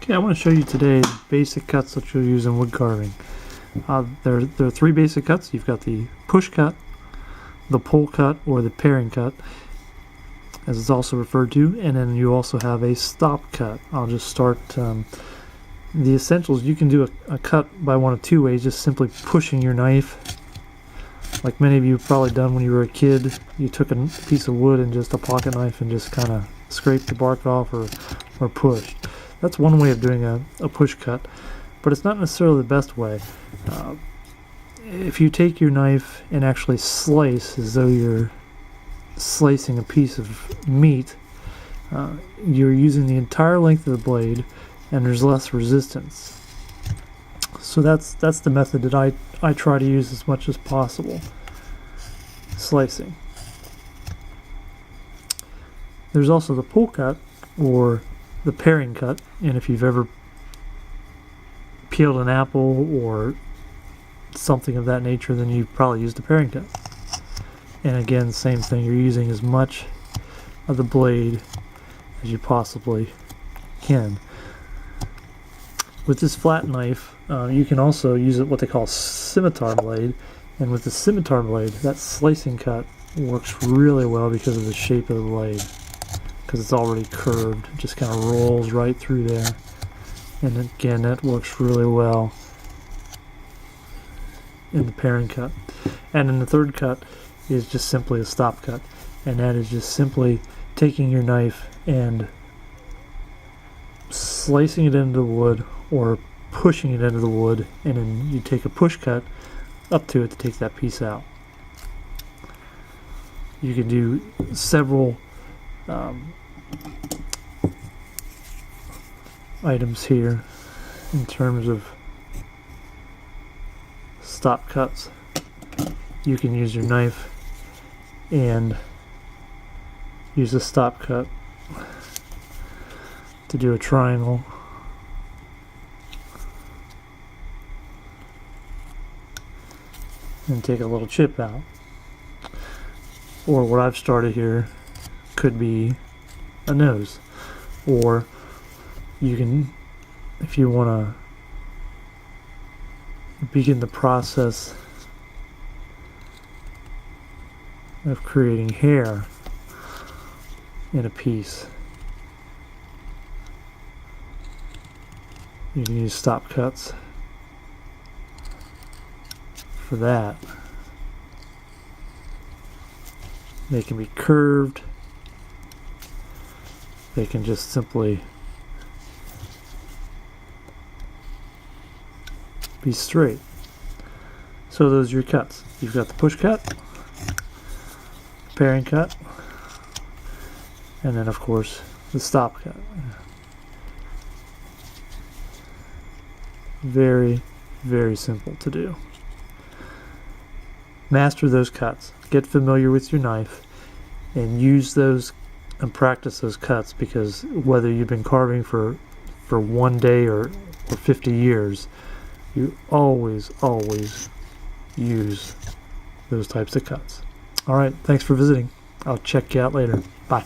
Okay, I want to show you today the basic cuts that you'll use in wood carving. There are three basic cuts. You've got the push cut, the pull cut, or the paring cut, as it's also referred to, and then you also have a stop cut. I'll just start the essentials. You can do a cut by one of two ways, just simply pushing your knife. Like many of you have probably done when you were a kid, you took a piece of wood and just a pocket knife and just kind of scraped the bark off or pushed. That's one way of doing a push cut, but it's not necessarily the best way. If you take your knife and actually slice as though you're slicing a piece of meat, you're using the entire length of the blade and there's less resistance. So that's the method that I try to use as much as possible. Slicing. There's also the pull cut or the paring cut, and if you've ever peeled an apple or something of that nature, then you've probably used a paring cut. And again, same thing, you're using as much of the blade as you possibly can. With this flat knife, you can also use it what they call scimitar blade, and with the scimitar blade, that slicing cut works really well because of the shape of the blade, because it's already curved. It just kind of rolls right through there, and again, that works really well in the paring cut. And then the third cut is just simply a stop cut, and that is just simply taking your knife and slicing it into the wood or pushing it into the wood, and then you take a push cut up to it to take that piece out. You can do several items here in terms of stop cuts. You can use your knife and use a stop cut to do a triangle. And take a little chip out. Or what I've started here could be a nose. Or you can, if you want to begin the process of creating hair in a piece, you can use stop cuts for that. They can be curved, they can just simply be straight. So those are your cuts. You've got the push cut, paring cut, and then of course the stop cut. Very, very simple to do. Master those cuts. Get familiar with your knife and use those and practice those cuts, because whether you've been carving for one day or 50 years, you always use those types of cuts. Alright, thanks for visiting. I'll check you out later. Bye.